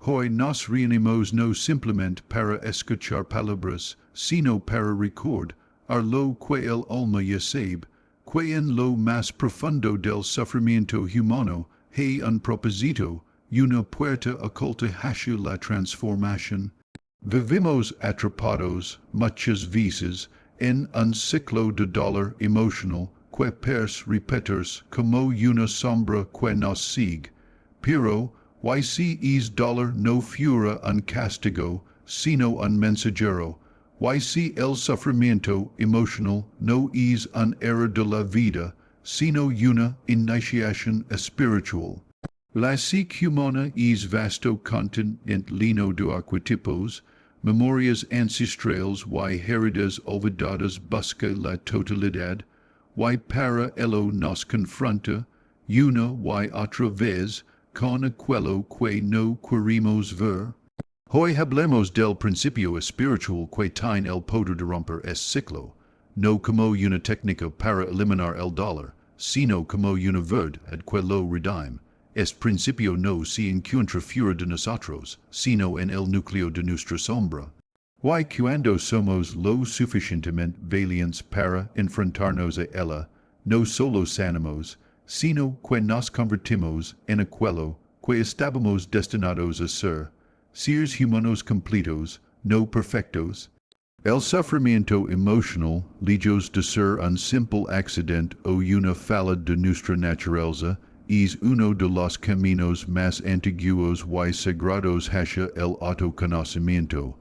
Hoy nos reunimos no simplemente para escuchar palabras, sino para record, a lo que el alma ya sabe, que en lo más profundo del sufrimiento humano, hay un propósito, una puerta oculta hacia la transformación. Vivimos atrapados, muchas veces, en un ciclo de dolor emocional, que pers repetirse como una sombra que nos sigue, pero, y si es dolor no fuera un castigo, sino un mensajero, y si el sufrimiento emocional no es un error de la vida, sino una iniciación espiritual. La psique humana es vasto continente lleno de arquetipos, memorias ancestrales y heridas olvidadas busca la totalidad, y para ello nos confronta, una y otra vez, con aquello que no queremos ver. Hoy hablemos del principio espiritual que tiene el poder de romper el ciclo, no como una técnica para eliminar el dolor, sino como una verdad que lo redime. Este principio no se encuentra fuera de nosotros, sino en el núcleo de nuestra sombra. Y cuando somos lo suficientemente valientes para enfrentarnos a ella, no solo sanamos, sino que nos convertimos en aquello que estábamos destinados a ser, seres humanos completos, no perfectos. El sufrimiento emocional, lejos de ser un simple accidente o una falla de nuestra naturaleza, es uno de los caminos más antiguos y sagrados hacia el autoconocimiento.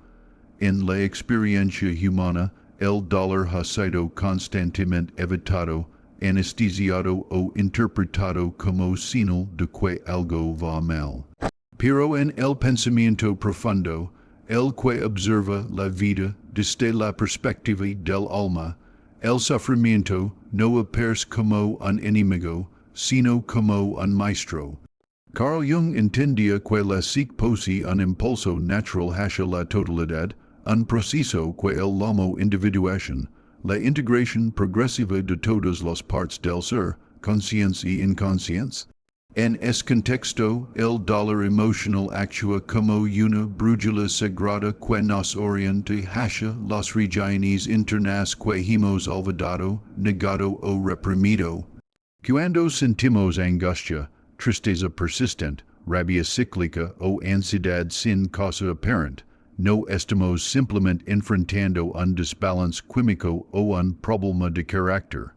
En la experiencia humana, el dolor ha sido constantemente evitado, anestesiado o interpretado como señal de que algo va mal. Pero en el pensamiento profundo, el que observa la vida desde la perspectiva del alma, el sufrimiento no aparece como un enemigo, sino como un maestro. Carl Jung entendía que la psique posee un impulso natural hacia la totalidad, un proceso que él llamó individuación, la integración progresiva de todas las partes del ser, conciencia y inconsciencia. En ese contexto, el dolor emocional actúa como una brújula sagrada que nos orienta hacia las regiones internas que hemos olvidado, negado o reprimido. Cuando sentimos angustia, tristeza persistente, rabia cíclica o ansiedad sin causa aparente, no estamos simplemente enfrentando un desbalance químico o un problema de carácter.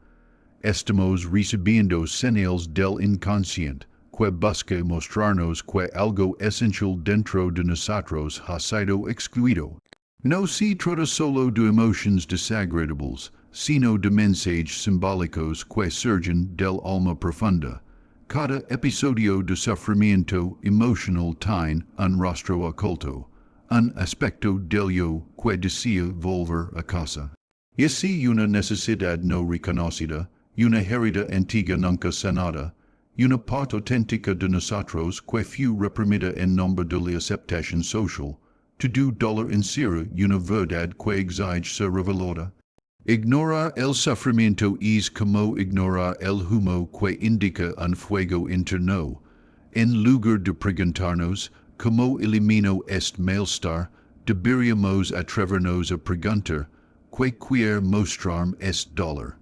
Estamos recibiendo señales del inconsciente, que busca mostrarnos que algo esencial dentro de nosotros ha sido excluido. No se trata solo de emociones desagradables, sino de mensajes simbólicos que surgen del alma profunda. Cada episodio de sufrimiento emocional tiene un rostro oculto, un aspecto del yo que desea volver a casa. Y si una necesidad no reconocida, una herida antigua nunca sanada, una parte auténtica de nosotros que fue reprimida en nombre de la aceptación social, todo dolor encierra una verdad que exige ser revelada. Ignorar el sufrimiento es como ignorar el humo que indica un fuego interno. En lugar de preguntarnos cómo elimino este malestar, deberíamos atrevernos a preguntar ¿qué quiere mostrarme este dolor?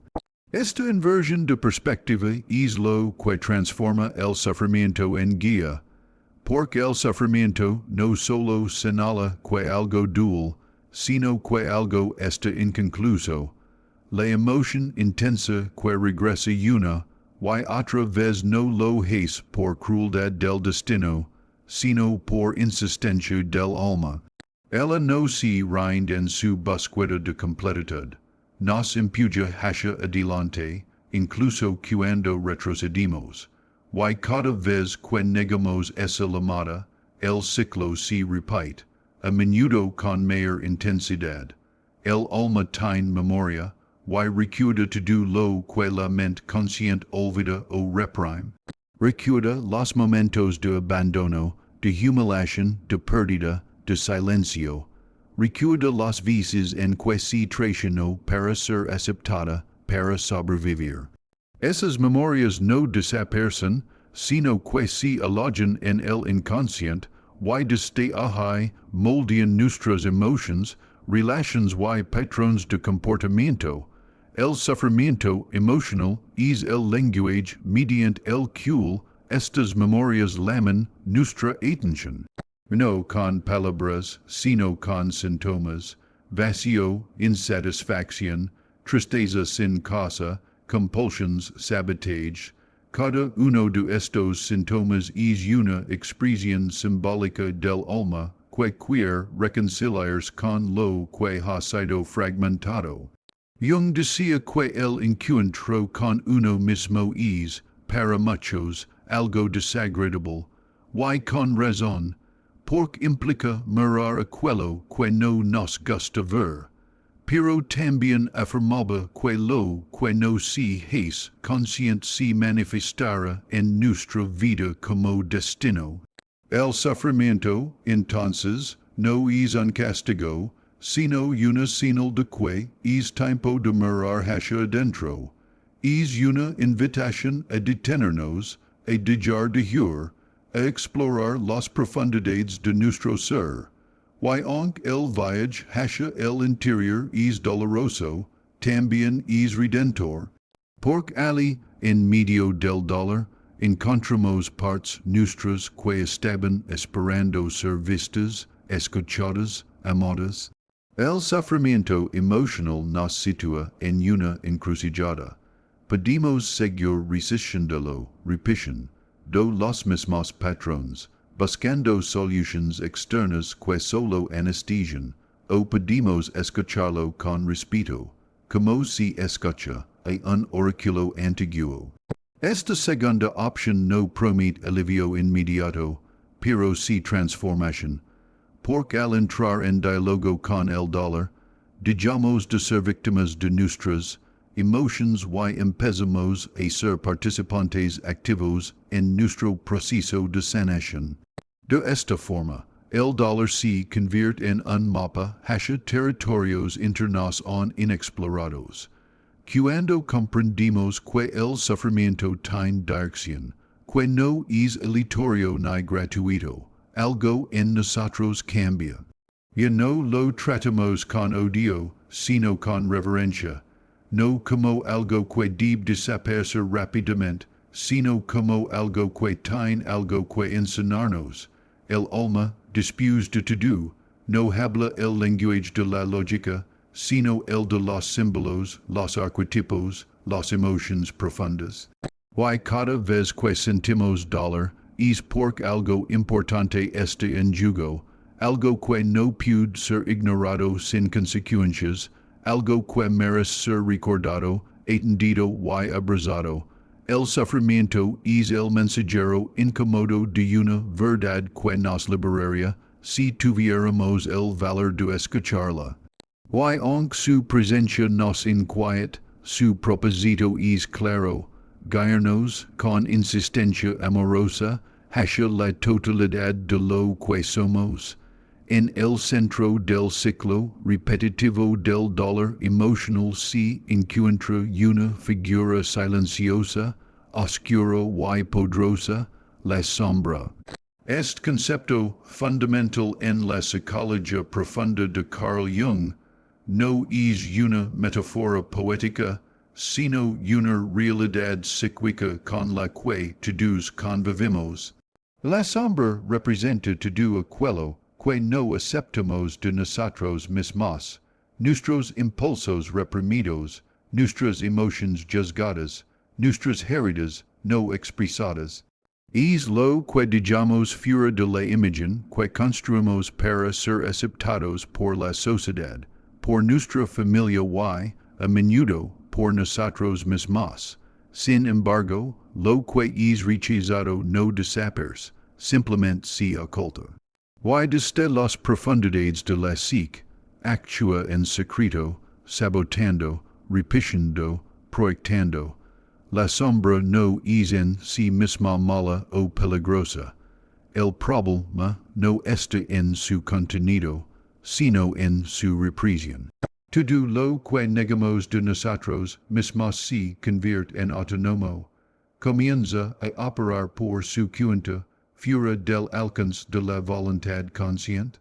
Esta inversión de perspectiva es lo que transforma el sufrimiento en guía, porque el sufrimiento no solo señala que algo duele, sino que algo está inconcluso. La emoción intensa que regresa una y otra vez no lo hace por crueldad del destino, sino por insistencia del alma. Ella no se rinde en su búsqueda de completitud. Nos empuja hacia adelante, incluso cuando retrocedimos. Y cada vez que negamos esa llamada, el ciclo se repite, a menudo con mayor intensidad. El alma tiene memoria, y recuerda todo lo que la mente consciente olvida o reprime. Recuerda los momentos de abandono, de humiliación, de pérdida, de silencio. Recuerda las veces en que se traicionó para ser aceptada, para sobrevivir. Esas memorias no desaparecen, sino que se alojan en el inconsciente, why desde ahí moldean nuestras emotions, relations y patrones de comportamiento. El sufrimiento emocional es el lenguaje mediante el cual estas memorias llaman nuestra atención. No con palabras, sino con síntomas, vacío, insatisfacción, tristeza sin causa, compulsions, sabotage. Cada uno de estos síntomas es una expresión simbólica del alma que quiere reconciliarse con lo que ha sido fragmentado. Jung decía que el encuentro con uno mismo es, para muchos, algo desagradable, y con razón, porque implica mirar aquello que no nos gusta ver. Pero también afirmaba que lo que no se es consciente se manifestará en nuestra vida como destino. El sufrimiento, entonces, no es un castigo, sino una señal de que es tiempo de mirar hacia adentro. Es una invitación a detenernos, a dejar de huir, a explorar las profundidades de nuestro ser. Y aunque el viaje hacia el interior es doloroso, también es redentor. Porque allí, en medio del dolor, encontramos partes nuestras que estaban esperando ser vistas, escuchadas, amadas. El sufrimiento emocional nos sitúa en una encrucijada. Podemos seguir resistiéndolo, repitiendo los mismos patrones, buscando soluciones externas que solo anestesian, o podemos escucharlo con respeto, como se escucha a un oráculo antiguo. Esta segunda opción no promete alivio inmediato, pero sí transformación, porque al entrar en diálogo con el dolor, dejamos de ser víctimas de nuestras emotions y empezamos a ser participantes activos en nuestro proceso de sanación. De esta forma, el dolor se convierte en un mapa hacia territorios internos aún inexplorados. Cuando comprendemos que el sufrimiento tiene dirección, que no es aleatorio ni gratuito, algo en nosotros cambia. Ya no lo tratamos con odio, sino con reverencia, no como algo que debe desaparecer rápidamente, sino como algo que tiene algo que enseñarnos. El alma, después de todo, no habla el lenguaje de la lógica, sino el de los símbolos, los arquetipos, las emociones profundas. Y cada vez que sentimos dolor, es porque algo importante está en juego, algo que no puede ser ignorado sin consecuencias, algo que merece ser recordado, atendido y abrazado. El sufrimiento es el mensajero incómodo de una verdad que nos liberaría, si tuviéramos el valor de escucharla. Y aunque su presencia nos inquieta, su propósito es claro, guiarnos con insistencia amorosa hacia la totalidad de lo que somos. En el centro del ciclo repetitivo del dolor emocional se encuentra una figura silenciosa, oscura y poderosa, la sombra. Este concepto fundamental en la psicología profunda de Carl Jung no es una metáfora poética, sino una realidad psíquica con la que todos convivimos. La sombra representa todo aquello que no aceptamos de nosotros mismos, nuestros impulsos reprimidos, nuestras emociones juzgadas, nuestras heridas no expresadas. Es lo que dejamos fuera de la imagen que construimos para ser aceptados por la sociedad, por nuestra familia y, a menudo, por nosotros mismos. Sin embargo, lo que es rechazado no desaparece, simplemente se oculta. Y desde las profundidades de la psique, actúa en secreto, sabotando, repitiendo, proyectando. La sombra no es en sí misma mala o peligrosa. El problema no está en su contenido, sino en su represión. Todo lo que negamos de nosotros mismos se convierte en autónomo, comienza a operar por su cuenta, fuera del alcance de la voluntad consciente.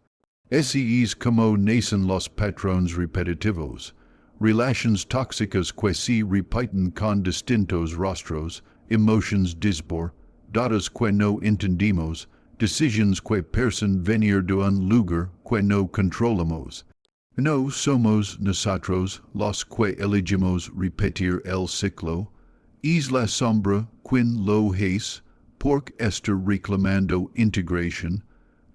Es como nacen los patrones repetitivos, relations tóxicas que se repiten con distintos rostros, emotions dispor, datos que no entendimos, decisions que parecen venir de un lugar que no controlamos. No somos nosotros los que elegimos repetir el ciclo, es la sombra quien lo hace, porque está reclamando integración.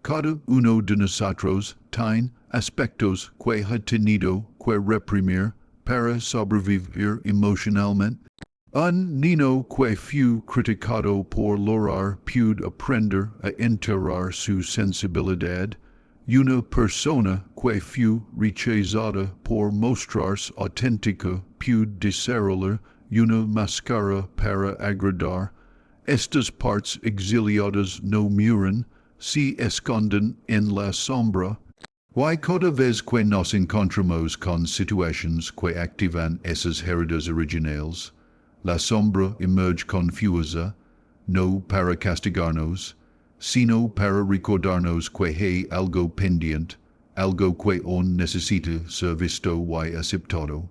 Cada uno de nosotros tiene aspectos que ha tenido que reprimir para sobrevivir emocionalmente. Un niño que fue criticado por lograr puede aprender a enterrar su sensibilidad. Una persona que fue rechazada por mostrarse auténtica puede desarrollar una máscara para agradar. Estas partes exiliadas no mueren, se esconden en la sombra. Y cada vez que nos encontramos con situaciones que activan esas heridas originales, la sombra emerge confusa, no para castigarnos, sino para recordarnos que hay algo pendiente, algo que aún necesita ser visto y aceptado.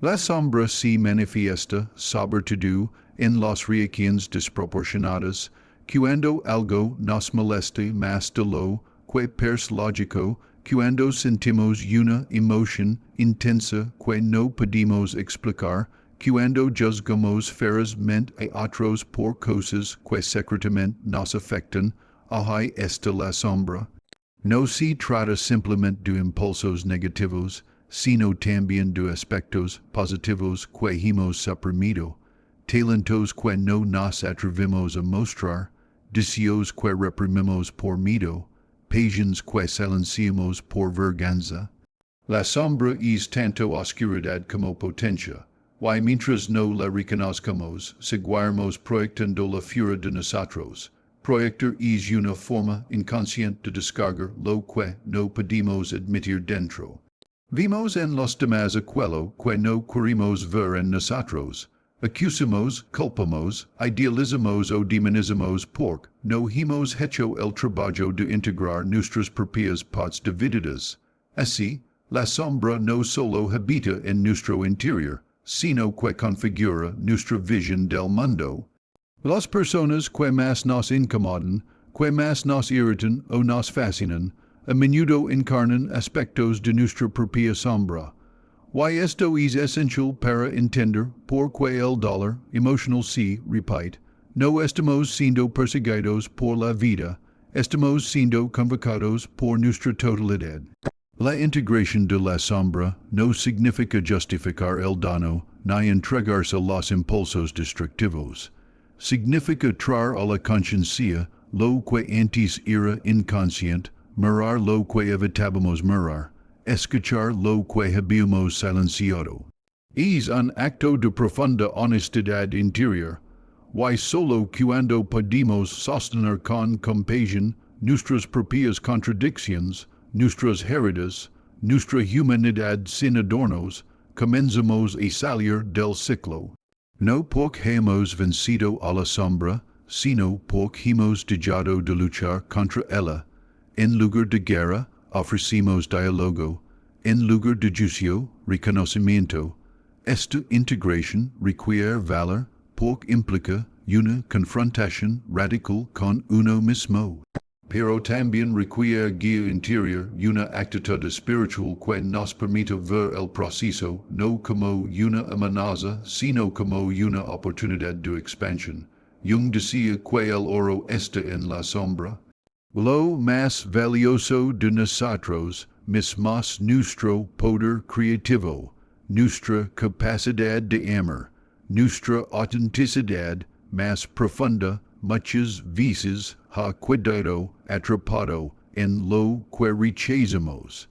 La sombra se manifiesta sobre todo en las reacciones desproporcionadas, cuando algo nos moleste más de lo que parece lógico, cuando sentimos una emoción intensa que no podemos explicar, cuando juzgamos ferozmente a otros por cosas que secretamente nos afectan, ahí está la sombra. No se trata simplemente de impulsos negativos, sino también de aspectos positivos que hemos suprimido, talentos que no nos atrevimos a mostrar, deseos que reprimimos por miedo, pasiones que silenciamos por vergüenza. La sombra es tanto oscuridad como potencia, y mientras no la reconozcamos, seguiremos proyectando la furia de nosotros. Proyectar es una forma inconsciente de descargar lo que no podemos admitir dentro. Vimos en los demás aquello que no queremos ver en nosotros. Acusamos, culpamos, idealizamos o demonizamos porque no hemos hecho el trabajo de integrar nuestras propias partes divididas. Así, la sombra no solo habita en nuestro interior, sino que configura nuestra visión del mundo. Las personas que más nos incomodan, que más nos irritan o nos fascinan, a menudo encarnan aspectos de nuestra propia sombra. Y esto es esencial para entender por qué el dolor emocional se repite. No estamos siendo perseguidos por la vida, estamos siendo convocados por nuestra totalidad. La integración de la sombra no significa justificar el daño ni entregarse a los impulsos destructivos. Significa traer a la conciencia lo que antes era inconsciente, mirar lo que evitábamos mirar, escuchar lo que habíamos silenciado. Es un acto de profunda honestidad interior, y solo cuando podemos sostener con compasión nuestras propias contradicciones, nuestras heridas, nuestra humanidad sin adornos, comenzamos a salir del ciclo. No porque hemos vencido a la sombra, sino porque hemos dejado de luchar contra ella. En lugar de guerra, ofrecemos diálogo. En lugar de juicio, reconocimiento. Esta integración requiere valor, porque implica una confrontación radical con uno mismo. Pero también requiere guía interior, una actitud espiritual que nos permita ver el proceso no como una amenaza, sino como una oportunidad de expansión. Jung decía que el oro está en la sombra. Lo más valioso de nosotros mismos nuestro poder creativo, nuestra capacidad de amar, nuestra autenticidad más profunda, muchas veces ha quedado atrapado en lo que rechazamos.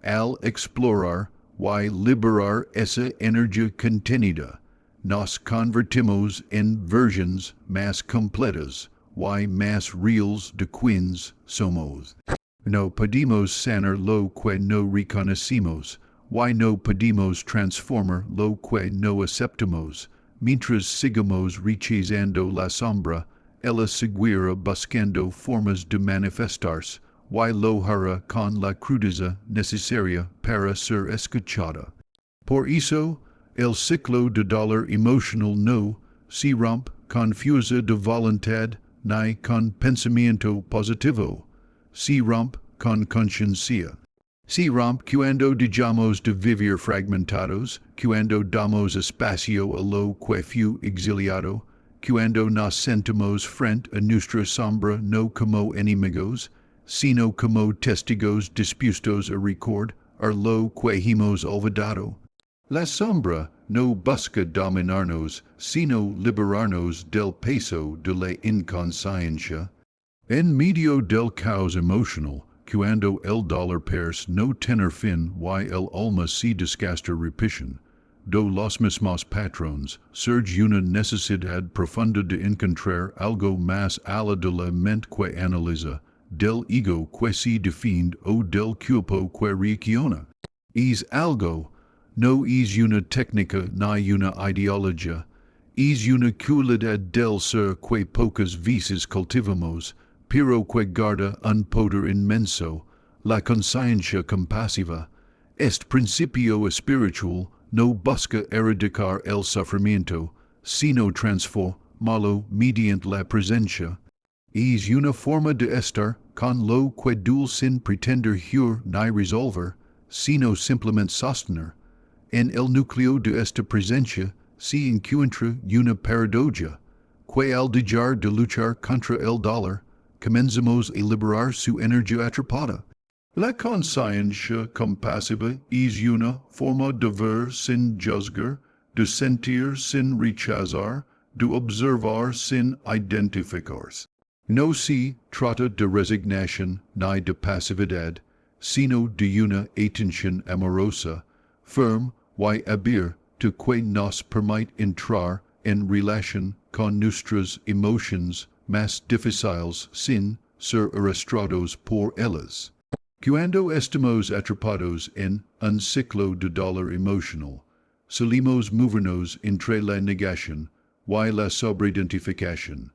Al explorar y liberar esa energía contenida, nos convertimos en versiones más completas y más reales de quienes somos. No podemos sanar lo que no reconocemos, y no podemos transformar lo que no aceptamos, mientras sigamos rechazando la sombra, ella seguira buscando formas de manifestarse, y lo hará con la crudeza necesaria para ser escuchada. Por eso, el ciclo de dolor emocional no se rompe con fuerza de voluntad ni con pensamiento positivo, se rompe con conciencia. Se rompe cuando dejamos de vivir fragmentados, cuando damos espacio a lo que fue exiliado, cuando nos sentimos frente a nuestra sombra no como enemigos, sino como testigos dispuestos a recordar lo que hemos olvidado. La sombra no busca dominarnos, sino liberarnos del peso de la inconsciencia. En medio del caos emocional, cuando el dolor parece no tener fin y el alma se desgasta repetición, do los mismos patrones, surge una necesidad profunda de encontrar algo más allá de la mente que analiza, del ego que se defiende o del cuerpo que reacciona. Es algo, no es una técnica ni una ideología, es una cualidad del ser que pocas veces cultivamos, pero que guarda un poder inmenso, la conciencia compasiva. Este principio espiritual no busca erradicar el sufrimiento, sino transformarlo mediante la presencia. Es una forma de estar con lo que dul sin pretender huir ni resolver, sino simplemente sostener. En el núcleo de esta presencia se encuentra una paradoja, que al dejar de luchar contra el dolor, comenzamos a liberar su energía atrapada. La conciencia compasiva es una forma de ver sin juzgar, de sentir sin rechazar, de observar sin identificarse. No se trata de resignación ni de pasividad, sino de una atención amorosa, firme y abierta que nos permite entrar en relación con nuestras emociones más difíciles sin ser arrastrados por ellas. Cuando estamos atrapados en un ciclo de dolor emocional, solimos movernos entre la negación y la sobreidentificación.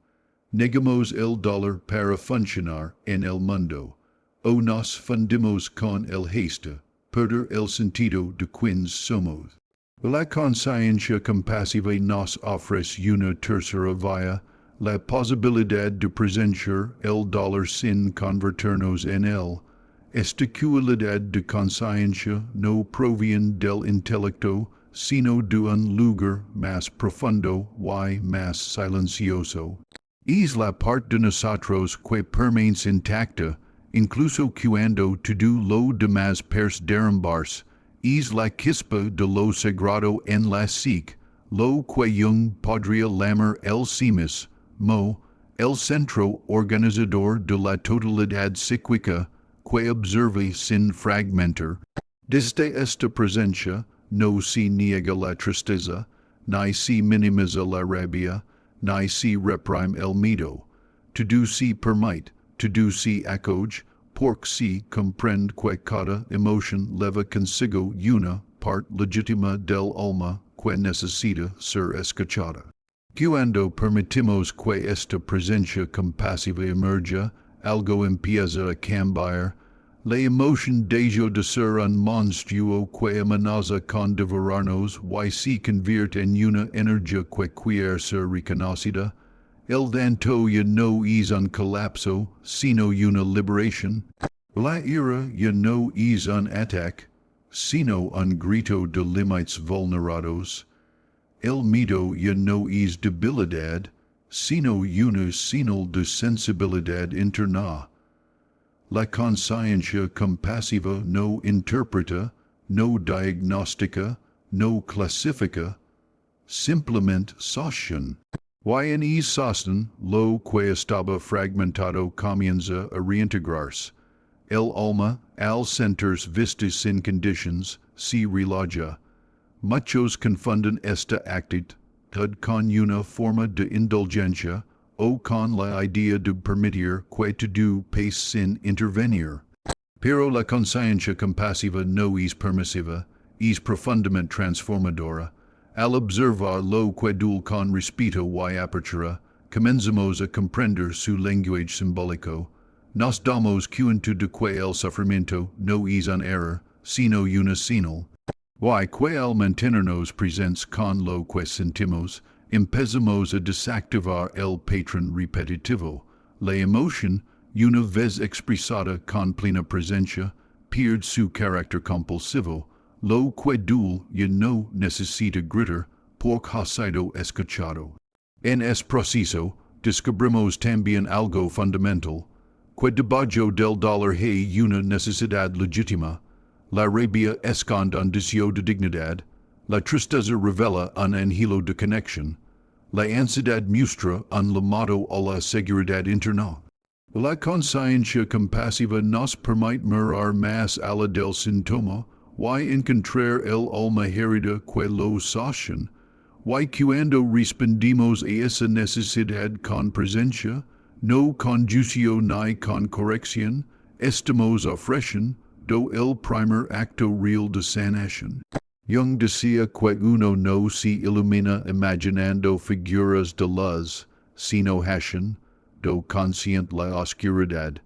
Negamos el dolor para funcionar en el mundo, o nos fundimos con el hasta perder el sentido de quiénes somos. La conciencia compasiva nos ofrece una tercera vía, la posibilidad de presenciar el dolor sin convertirnos en él. Esta cualidad de conciencia no proviene del intelecto, sino de un lugar más profundo y más silencioso. Es la parte de nosotros que permanece intacta, incluso cuando todo lo demás parece derrumbarse. Es la chispa de lo sagrado en la psique, lo que Jung podría llamar el mismo, el centro organizador de la totalidad psíquica, que observa sin fragmentar. Desde esta presencia, no se niega la tristeza, ni se minimiza la rabia, ni se reprime el miedo. Todo se permite, todo se acoge, porque se comprende que cada emoción lleva consigo una parte legítima del alma que necesita ser escuchada. Cuando permitimos que esta presencia compasiva emerja, algo empieza a cambiar. La emoción deja de ser un monstruo que amenaza con devorarnos y se convierte en una energía que quiere ser reconocida. El llanto ya no es un colapso, sino una liberación. La ira ya no es un ataque, sino un grito de límites vulnerados. El miedo ya no es debilidad, sino una señal de sensibilidad interna. La conciencia compasiva no interpreta, no diagnostica, no clasifica, simplemente sostiene. Y en ese sostén, lo que estaba fragmentado comienza a reintegrarse. El alma, al sentirse vista sin condiciones, se relaja. Muchos confunden esta actitud con una forma de indulgencia, o con la idea de permitir que todo pase sin intervenir. Pero la conciencia compasiva no es permisiva, es profundamente transformadora. Al observar lo que dul con respeto y apertura, comenzamos a comprender su lenguaje simbólico, nos damos cuenta de que el sufrimiento no es un error, sino una señal. Y que al mantenernos presentes con lo que sentimos, empezamos a desactivar el patrón repetitivo. La emoción, una vez expresada con plena presencia, pierde su carácter compulsivo, lo que dul ya no necesita gritar, porque ha sido escuchado. En ese proceso, descubrimos también algo fundamental, que debajo del dolor hay una necesidad legítima. La rabia esconde un deseo de dignidad, la tristeza revela un anhelo de conexión, la ansiedad muestra un llamado a la seguridad interna. La conciencia compasiva nos permite mirar más allá del síntoma, y encontrar el alma herida que lo sostiene, y cuando respondimos a esa necesidad con presencia, no con juicio ni con corrección, estamos ofreciendo el primer acto real de sanación. Jung decía que uno no se ilumina imaginando figuras de luz, sino haciendo consciente la oscuridad,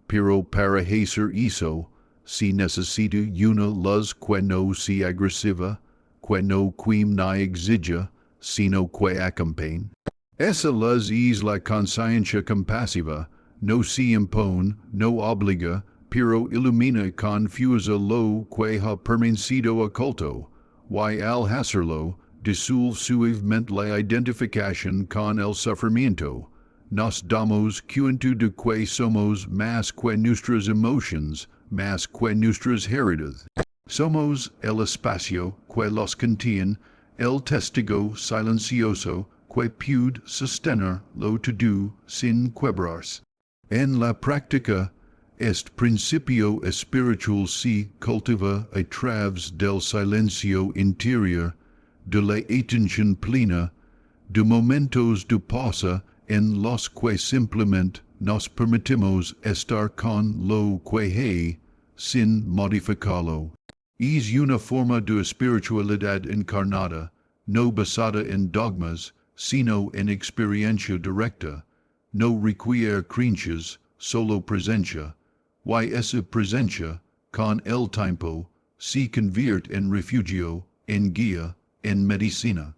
pero para hacer eso, se necesita una luz que no sea agresiva, que no quime ni exija, sino que acompañe. Esa luz es la conciencia compasiva, no se impone, no obliga, pero ilumina confusa lo que ha permanecido oculto, y al hacerlo, disuelve suavemente la identificación con el sufrimiento. Nos damos cuenta de que somos más que nuestras emociones, más que nuestras heridas. Somos el espacio que los contiene, el testigo silencioso que puede sostener lo todo sin quebrarse. En la práctica, este principio espiritual se cultiva a través del silencio interior, de la atención plena, de momentos de pausa en los que simplemente nos permitimos estar con lo que hay, sin modificarlo. Es una forma de espiritualidad encarnada, no basada en dogmas, sino en experiencia directa, no requiere creencias, solo presencia. Y esa presencia, con el tiempo, se convierte en refugio, en guía, en medicina.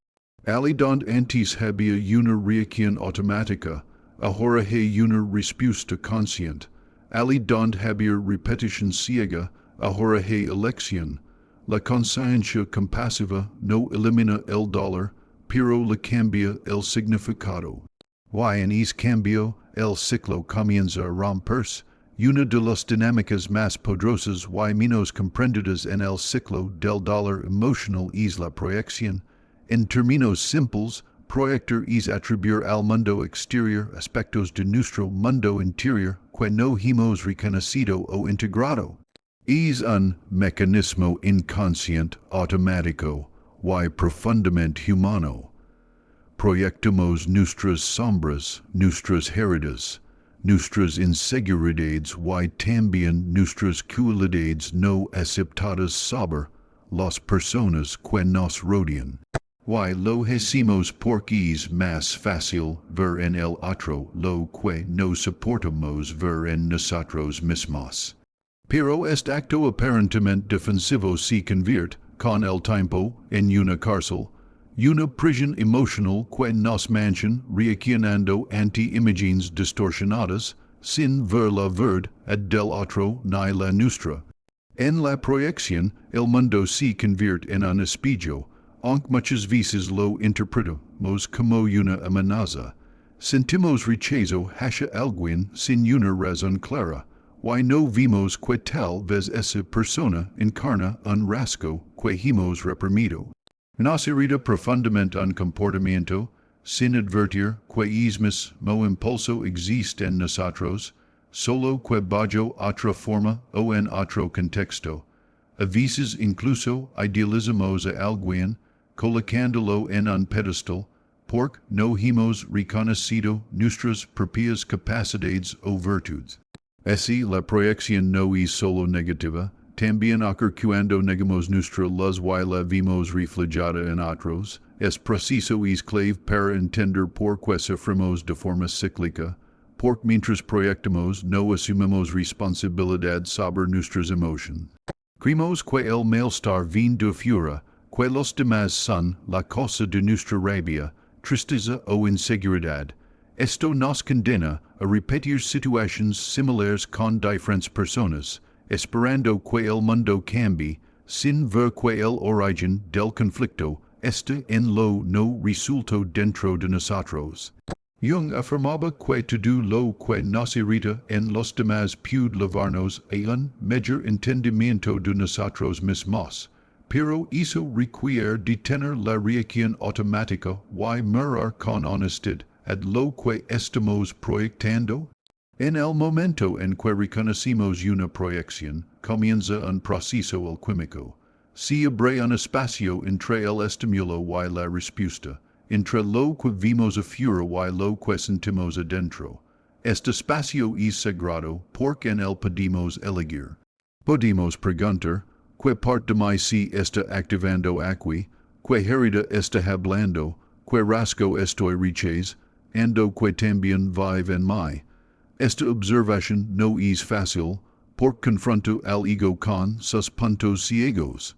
Ali donde antes había una reacción automática, ahora hay una respuesta consciente. Ali donde había repetición ciega, ahora hay elección. La conciencia compasiva no elimina el dolor, pero le cambia el significado. Y en ese cambio, el ciclo comienza a romperse. Una de las dinámicas más poderosas y menos comprendidas en el ciclo del dolor emocional es la proyección. En términos simples, proyectar es atribuir al mundo exterior aspectos de nuestro mundo interior que no hemos reconocido o integrado. Es un mecanismo inconsciente, automático y profundamente humano. Proyectamos nuestras sombras, nuestras heridas, nuestras inseguridades y también nuestras cualidades no aceptadas sobre las personas que nos rodean. Y lo hacemos porque es más fácil ver en el otro lo que no soportamos ver en nosotros mismos. Pero este acto aparentemente defensivo se convierte, con el tiempo, en una cárcel, una prisión emocional que nos mantiene reaccionando ante imágenes distorsionadas, sin ver la verdad del otro ni la nuestra. En la proyección, el mundo se convierte en un espejo, aunque muchas veces lo interpretamos como una amenaza. Sentimos rechazo hacia alguien sin una razón clara, y no vimos que tal vez esa persona encarna un rasgo que hemos reprimido. Nos herida profundamente un comportamiento, sin advertir que es mismo impulso existe en nosotros, solo que bajo otra forma o en otro contexto. A veces incluso idealizamos a alguien, colocándolo en un pedestal, porque no hemos reconocido nuestras propias capacidades o virtudes. Así, la proyección no es solo negativa, también ocurre cuando negamos nuestra luz y la vimos reflejada en otros. es preciso es clave para entender por qué sufrimos de forma cíclica, porque mientras proyectamos no asumimos responsabilidad sobre nuestras emociones. Creemos que el malestar viene de fuera, que los demás son la causa de nuestra rabia, tristeza o inseguridad. Esto nos condena a repetir situaciones similares con diferentes personas, esperando que el mundo cambie, sin ver que el origen del conflicto está en lo no resuelto dentro de nosotros. Jung afirmaba que todo lo que nos irrita en los demás puede llevarnos a un mejor entendimiento de nosotros mismos, pero eso requiere de tener la reacción automática y mirar con honestidad a lo que estamos proyectando. En el momento en que reconocemos una proyección, comienza un proceso alquímico. Se abre un espacio entre el estímulo y la respuesta, entre lo que vimos afuera y lo que sentimos adentro. Este espacio es sagrado porque en él podemos elegir. Podemos preguntar, ¿qué parte de mí se está activando aquí? ¿Qué herida está hablando? ¿Qué rasgo estoy rechazando que también vive en mí? Esta observación no es fácil, porque confronto al ego con sus puntos ciegos.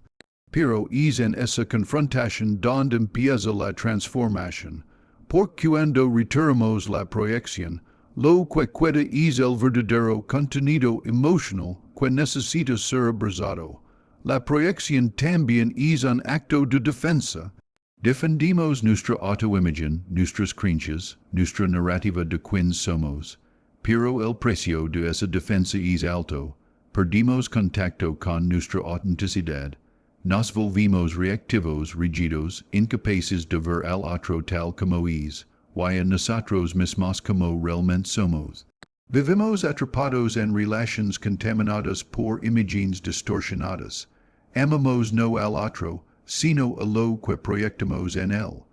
Pero es en esa confrontación donde empieza la transformación, porque cuando retiramos la proyección, lo que queda es el verdadero contenido emocional que necesita ser abrazado. La proyección también es un acto de defensa. Defendimos nuestra autoimagen, nuestras creencias, nuestra narrativa de quién somos, pero el precio de esa defensa es alto. Perdimos contacto con nuestra autenticidad. Nos volvimos reactivos, rígidos, incapaces de ver al otro tal como es, y a nosotros mismos como realmente somos. Vivimos atrapados en relaciones contaminadas por imágenes distorsionadas. Amamos no al otro, sino a lo que proyectamos en él.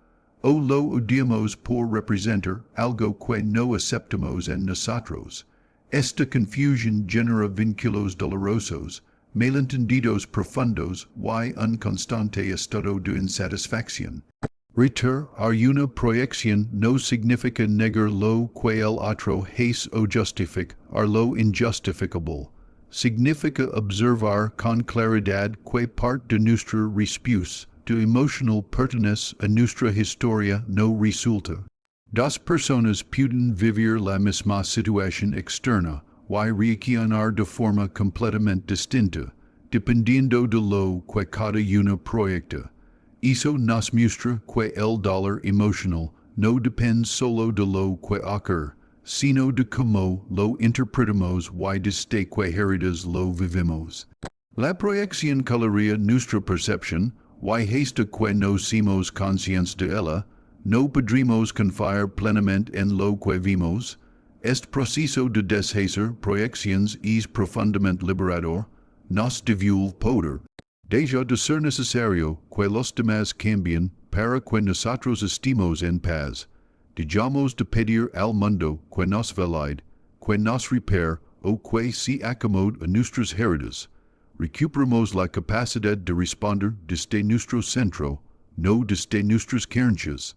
O lo odiamos por representar algo que no aceptamos en nosotros. Esta confusión genera vínculos dolorosos, malentendidos profundos y un constante estado de insatisfacción. Retirar una proyección no significa negar lo que el otro hace o justificar lo injustificable. Significa observar con claridad que parte de nuestra respuesta de emocional pertenece a nuestra historia no resulta. Dos personas pueden vivir la misma situación externa y reaccionar de forma completamente distinta, dependiendo de lo que cada uno proyecta. Eso nos muestra que el dolor emocional no depende solo de lo que ocurre, sino de cómo lo interpretamos y desde qué heridas lo vivimos. La proyección colorea nuestra percepción, y hasta que no somos conscientes de ella, no podremos confiar plenamente en lo que vimos. Este proceso de deshacer proyecciones es profundamente liberador, nos devuelve poder. Deja de ser necesario que los demás cambien para que nosotros estemos en paz. Dejamos de pedir al mundo que nos valide, que nos repare o que se acomode a nuestras heridas. Recuperamos la capacidad de responder desde nuestro centro, no desde nuestras creencias.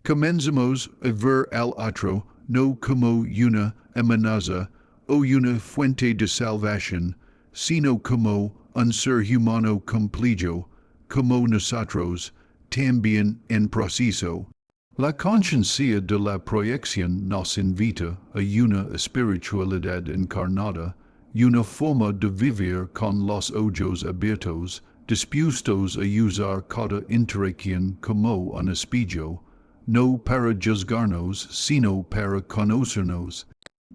Comenzamos a ver al otro no como una amenaza o una fuente de salvación, sino como un ser humano completo, como nosotros, también en proceso. La conciencia de la proyección nos invita a una espiritualidad encarnada, una forma de vivir con los ojos abiertos, dispuestos a usar cada interacción como un espejo, no para juzgarnos, sino para conocernos,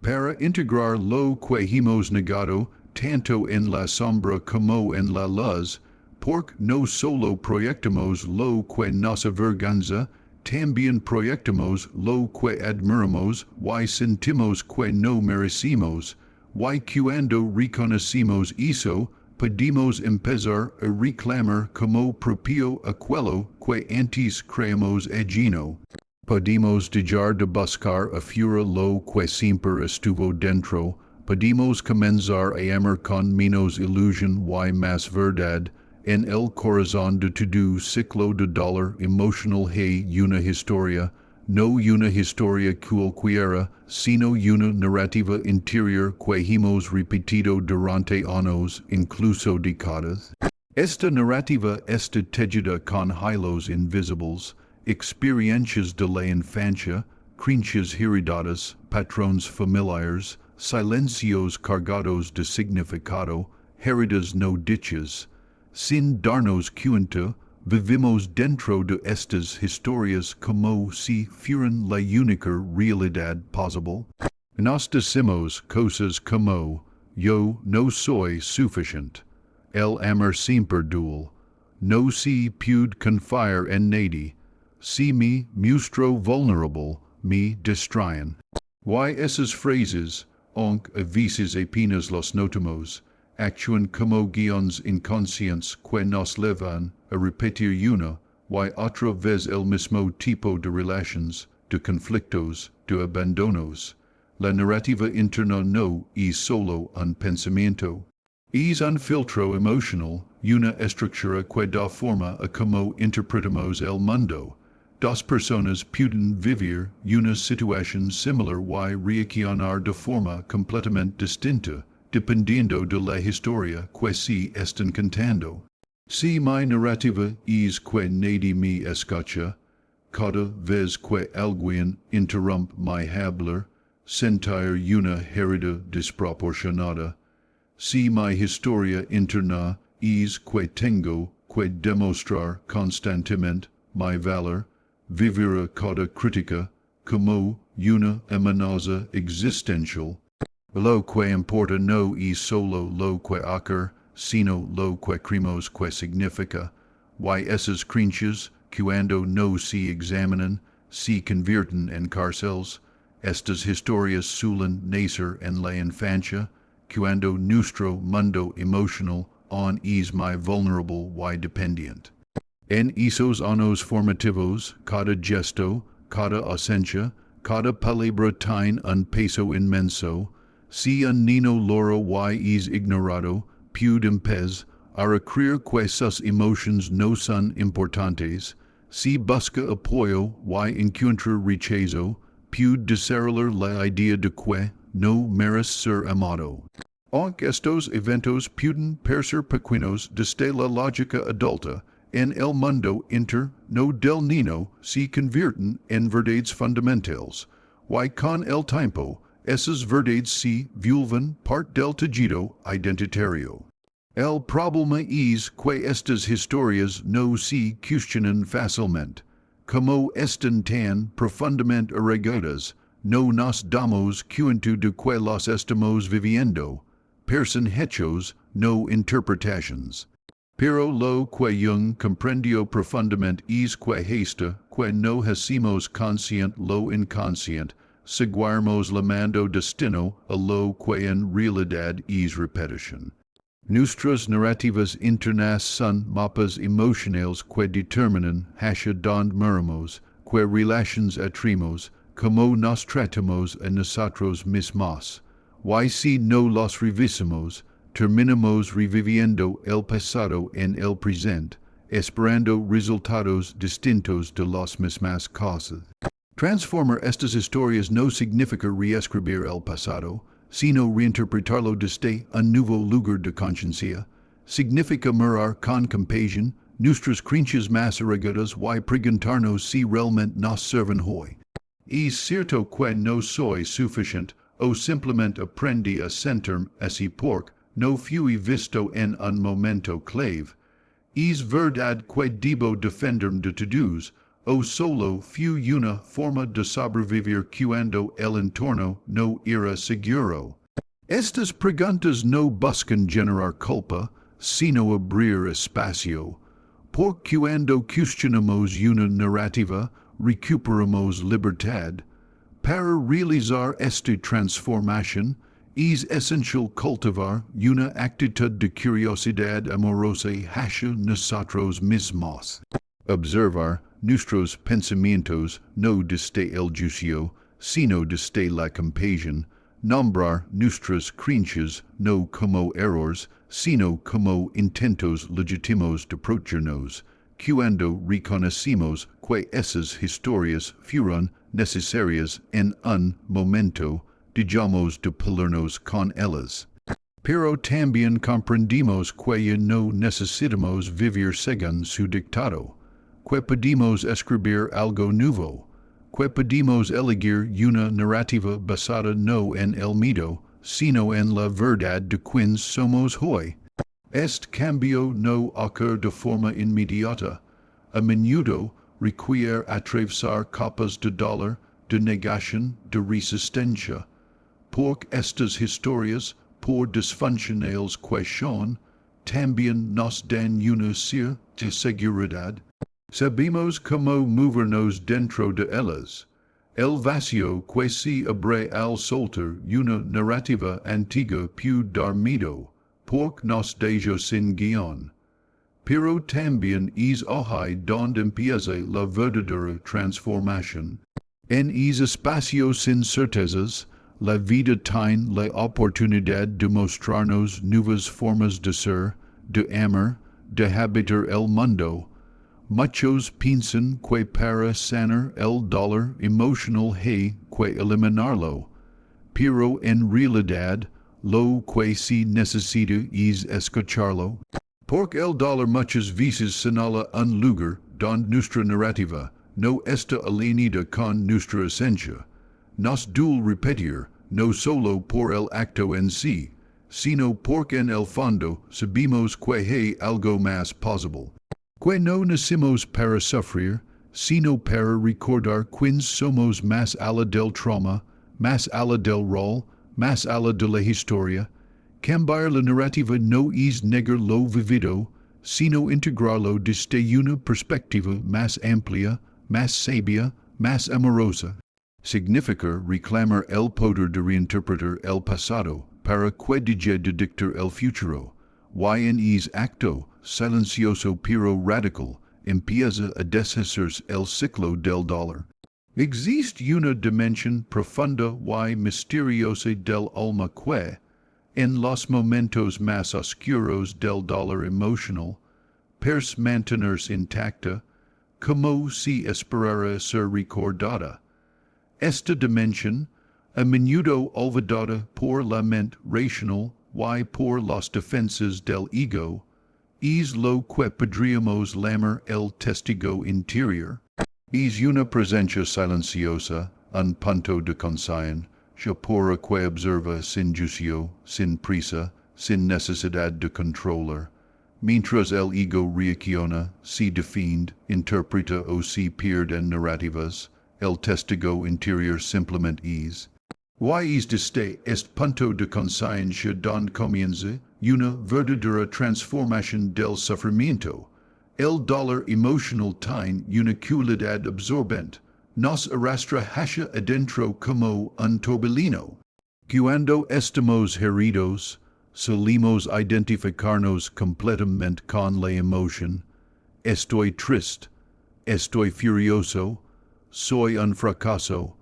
para integrar lo que hemos negado, tanto en la sombra como en la luz, porque no solo proyectamos lo que nos avergüenza, también proyectamos lo que admiramos y sentimos que no merecemos, y cuando reconocemos eso, podemos empezar a reclamar como propio aquello que antes creemos ajeno. Podemos dejar de buscar afuera lo que siempre estuvo dentro, podemos comenzar a amar con menos ilusión y más verdad, en el corazón de todo ciclo de dolor emocional hay una historia, no una historia cualquiera, sino una narrativa interior que hemos repetido durante años, incluso décadas. Esta narrativa está tejida con hilos invisibles, experiencias de la infancia, creencias heredadas, patrones familiares, silencios cargados de significado, heridas no dichas. Sin darnos cuenta, vivimos dentro de estas historias como si fueran la única realidad posible. Nos decimos cosas como, yo no soy suficiente. El amor siempre duele. No se puede confiar en nadie. Si me muestro vulnerable, me distraen. Y esas frases, aunque a veces apenas los notamos, actúan como guiones inconscientes que nos llevan a repetir una y otra vez el mismo tipo de relaciones, de conflictos, de abandonos. La narrativa interna no es solo un pensamiento. Es un filtro emocional, una estructura que da forma a cómo interpretamos el mundo. Dos personas pueden vivir una situación similar y reaccionar de forma completamente distinta, dependiendo de la historia que se están contando. Si mi narrativa es que nadie me escucha, cada vez que alguien interrumpe mi hablar, sentir una herida desproporcionada. Si mi historia interna es que tengo que demostrar constantemente mi valor, vivir a cada crítica como una amenaza existencial. Lo que importa no es solo lo que ocurre, sino lo que creemos que significa. Y esas creencias, cuando no se examinan, se convierten en cárceles. Estas historias suelen nacer en la infancia, cuando nuestro mundo emocional aún es muy vulnerable y dependiente. En esos años formativos, cada gesto, cada ausencia, cada palabra tiene un peso inmenso. Si un niño loro y es ignorado, puede empezar a creer que sus emociones no son importantes. Si busca apoyo y encuentra rechazo, puede desarrollar la idea de que no merece ser amado. Aunque estos eventos pueden parecer pequeños desde la lógica adulta, en el mundo interno del niño se convierten en verdades fundamentales, y con el tiempo, esas verdades se vuelven parte del tejido identitario. El problema es que estas historias no se cuestionan fácilmente. Como están tan profundamente arraigadas, no nos damos cuenta de que las estamos viviendo. Parecen hechos, no interpretaciones. Pero lo que Jung comprendió profundamente es que hasta que no hacemos consciente lo inconsciente, seguiremos llamando destino a lo que en realidad es repetición. Nuestras narrativas internas son mapas emocionales que determinan hacia donde miramos, que relaciones atraemos, cómo nos tratamos a nosotros mismos. Y si no los revisamos, terminamos reviviendo el pasado en el presente, esperando resultados distintos de las mismas cosas. Transformar estas historias no significa reescribir el pasado, sino reinterpretarlo desde un nuevo lugar de conciencia. Significa mirar con compasión nuestras creencias más arraigadas y preguntarnos si realmente nos sirven hoy. Es cierto que no soy suficiente, o simplemente aprendí a sentirme así porque no fui visto en un momento clave. Es verdad que debo defenderme de todos, o solo fue una forma de sobrevivir cuando el entorno no era seguro. Estas preguntas no buscan generar culpa, sino abrir espacio. Por cuando cuestionamos una narrativa, recuperamos libertad. Para realizar esta transformación, es esencial cultivar una actitud de curiosidad amorosa hacia nosotros mismos. Observar nuestros pensamientos no desde el juicio, sino desde la compasión. Nombrar nuestras creencias no como errores, sino como intentos legítimos de protegernos, cuando reconocimos que esas historias fueron necesarias en un momento, digamos de ponernos con ellas. Pero también comprendimos que ya no necesitamos vivir según su dictado, que podemos escribir algo nuevo, que podemos elegir una narrativa basada no en el mito, sino en la verdad de quien somos hoy. Este cambio no ocurre de forma inmediata. A menudo requiere atravesar capas de dolor, de negación, de resistencia. Porque estas historias, por disfuncionales que son, también nos dan una cierta seguridad. Sabemos cómo movernos dentro de ellas. El vacío que se abre al soltar una narrativa antigua puede dar miedo, porque nos deja sin guión. Pero también es ahí donde empieza la verdadera transformación. En ese espacio sin certezas, la vida tiene la oportunidad de mostrarnos nuevas formas de ser, de amar, de habitar el mundo. Muchos piensan que para sanar el dolor emocional hay que eliminarlo, pero en realidad lo que se necesita es escucharlo. Porque el dolor muchas veces señala un lugar donde nuestra narrativa no está alineada con nuestra esencia. Nos duele repetir, no solo por el acto en sí, sino porque en el fondo sabemos que hay algo más posible. Que no nacimos para sufrir, sino para recordar quién somos más allá del trauma, más allá del rol, más allá de la historia. Cambiar la narrativa no es negar lo vivido, sino integrarlo desde una perspectiva más amplia, más sabia, más amorosa. Significa reclamar el poder de reinterpretar el pasado para que deje de dictar el futuro. Y en ese acto, silencioso pero radical, empieza a deshacerse el ciclo del dolor. Existe una dimensión profunda y misteriosa del alma que, en los momentos más oscuros del dolor emocional, parece mantenerse intacta, como si esperara ser recordada. Esta dimensión, a menudo olvidada por la mente racional y por las defensas del ego, es lo que podríamos llamar el testigo interior. Es una presencia silenciosa, un punto de conciencia, por que observa sin juicio, sin prisa, sin necesidad de controlar. Mientras el ego reacciona, se defiende, interpreta o se pierde en narrativas, el testigo interior simplemente es. Y es desde este punto de conciencia donde comienza una verdadera transformación del sufrimiento. El dolor emocional tiene una cualidad absorbente, nos arrastra hacia adentro como un torbellino. Cuando estamos heridos, solemos identificarnos completamente con la emoción. Estoy triste, estoy furioso, soy un fracaso.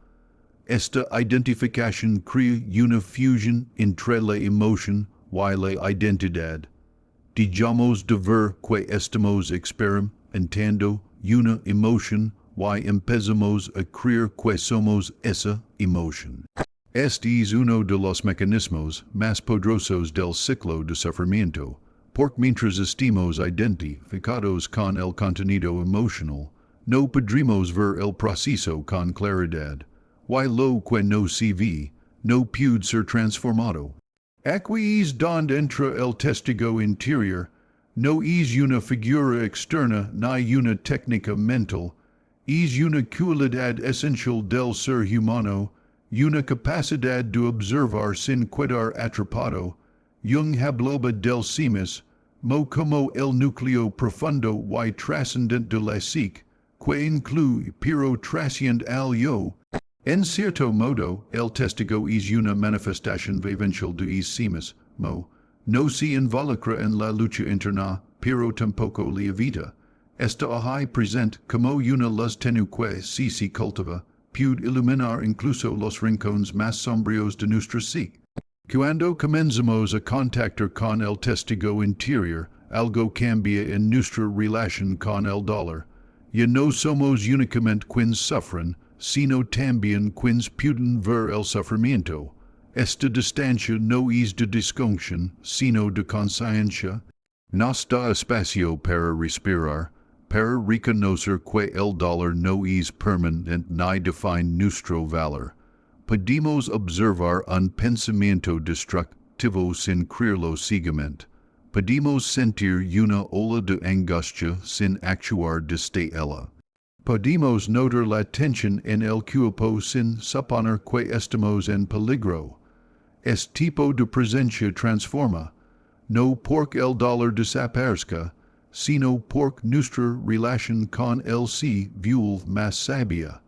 Esta identificación crea una fusión entre la emoción y la identidad. Digamos de ver que estamos experimentando una emoción y empezamos a creer que somos esa emoción. Este es uno de los mecanismos más poderosos del ciclo de sufrimiento, porque mientras estemos identificados con el contenido emocional, no podremos ver el proceso con claridad. Y lo que no se ve, no puede ser transformado. Aquí es donde entra el testigo interior, no es una figura externa ni una técnica mental, es una cualidad esencial del ser humano, una capacidad de observar sin quedar atrapado. Jung hablaba del sí mismo como el núcleo profundo y trascendente de la psique, que incluye pero trasciende al yo. En cierto modo, el testigo es una manifestación vivencial de sí mismo, no se involucra en la lucha interna, pero tampoco la evita. Está ahí presente como una luz tenue que, si se cultiva, puede iluminar incluso los rincones más sombríos de nuestra psique. Cuando comenzamos a contactar con el testigo interior, algo cambia en nuestra relación con el dolor. Ya no somos únicamente quienes sufren, sino también quienes pueden ver el sufrimiento. Esta distancia no es de discusión, sino de conciencia. Nos da espacio para respirar, para reconocer que el dolor no es permanente ni define nuestro valor. Podemos observar un pensamiento destructivo sin creerlo ciegamente. Podemos sentir una ola de angustia sin actuar desde ella. Podemos notar la tensión en el cuerpo sin suponer que estamos en peligro. Es tipo de presencia transforma, no porque el dolor desaparezca, sino porque nuestra relación con él se vuelve más sabia.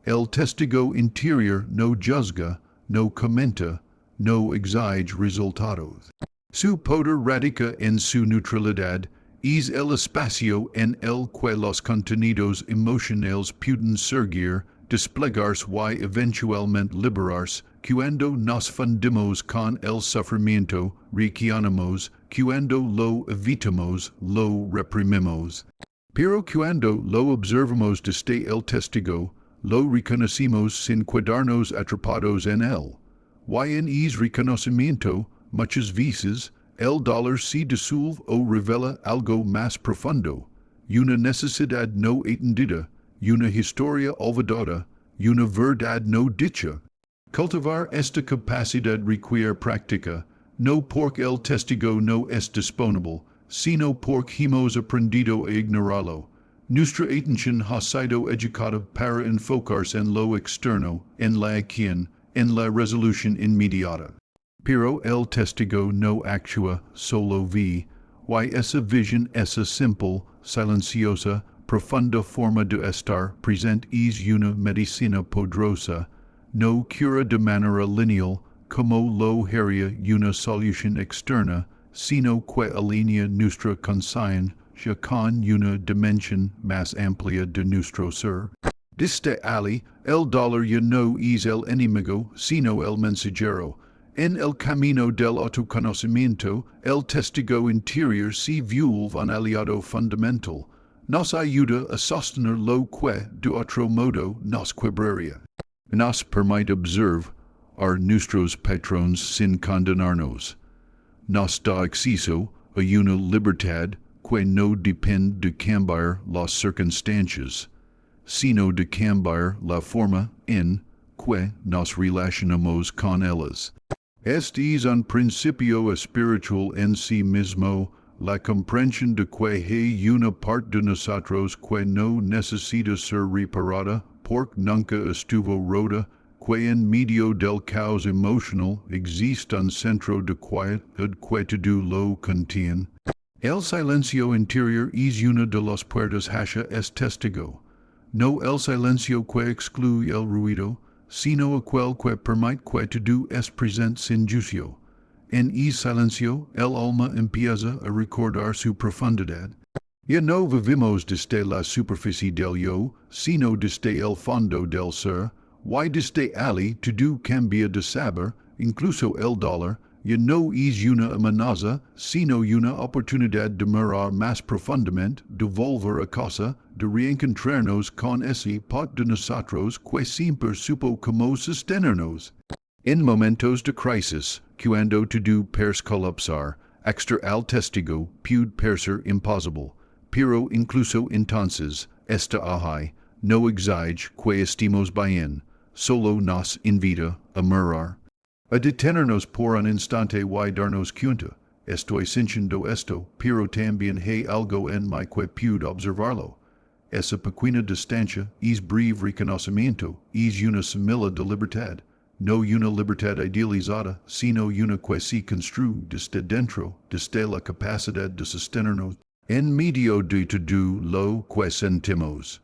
El testigo interior no juzga, no comenta, no exige resultados. Su poder radica en su neutralidad, es el espacio en el que los contenidos emocionales pueden surgir, desplegarse y eventualmente liberarse, cuando nos fundimos con el sufrimiento, reaccionamos, cuando lo evitamos, lo reprimimos. Pero cuando lo observamos desde el testigo, lo reconocimos sin quedarnos atrapados en él. Y en ese reconocimiento, muchas veces, el dolor se disuelve o revela algo más profundo, una necesidad no entendida, una historia olvidada, una verdad no dicha. Cultivar esta capacidad requiere práctica, no porque el testigo no es disponible, sino porque hemos aprendido a ignorarlo. Nuestra atención ha sido educada para enfocarse en lo externo, en la acción, en la resolución inmediata. Pero el testigo no actúa, solo ve, y esa visión, esa simple, silenciosa, profunda forma de estar presente es una medicina poderosa, no cura de manera lineal, como lo haría una solución externa, sino que alinea nuestra conciencia con una dimensión más amplia de nuestro ser. Desde allí, el dolor ya no es el enemigo, sino el mensajero. En el camino del autoconocimiento, el testigo interior se vuelve un aliado fundamental. Nos ayuda a sostener lo que, de otro modo, nos quebraría. Nos permite observar nuestros patrones sin condenarnos. Nos da acceso a una libertad que no depende de cambiar las circunstancias, sino de cambiar la forma en que nos relacionamos con ellas. Este es un principio espiritual en sí mismo, la comprensión de que hay una parte de nosotros que no necesita ser reparada, porque nunca estuvo rota, que en medio del caos emocional existe un centro de quietud que todo lo contiene. El silencio interior es una de las puertas hacia es testigo. No el silencio que excluye el ruido, sino aquel que permite que todo es presente sin juicio. En ese silencio, el alma empieza a recordar su profundidad. Ya no vivimos desde la superficie del yo, sino desde el fondo del ser, y desde allí todo cambia de saber, incluso el dolor, ya no es una amenaza, sino una oportunidad de mirar más profundamente, de volver a casa, de reencontrarnos con ese parte de nosotros que siempre supo cómo sostenernos. En momentos de crisis, cuando todo parece colapsar, extra al testigo puede parecer imposible, pero incluso entonces, esta ahí, no exige que estemos bien, solo nos invita a mirar. A detenernos por un instante y darnos cuenta, estoy sintiendo esto, pero también hay algo en mí que puede observarlo. Esa pequeña distancia es breve reconocimiento, es una semilla de libertad, no una libertad idealizada, sino una que se construye desde dentro, desde la capacidad de sostenernos en medio de todo lo que sentimos.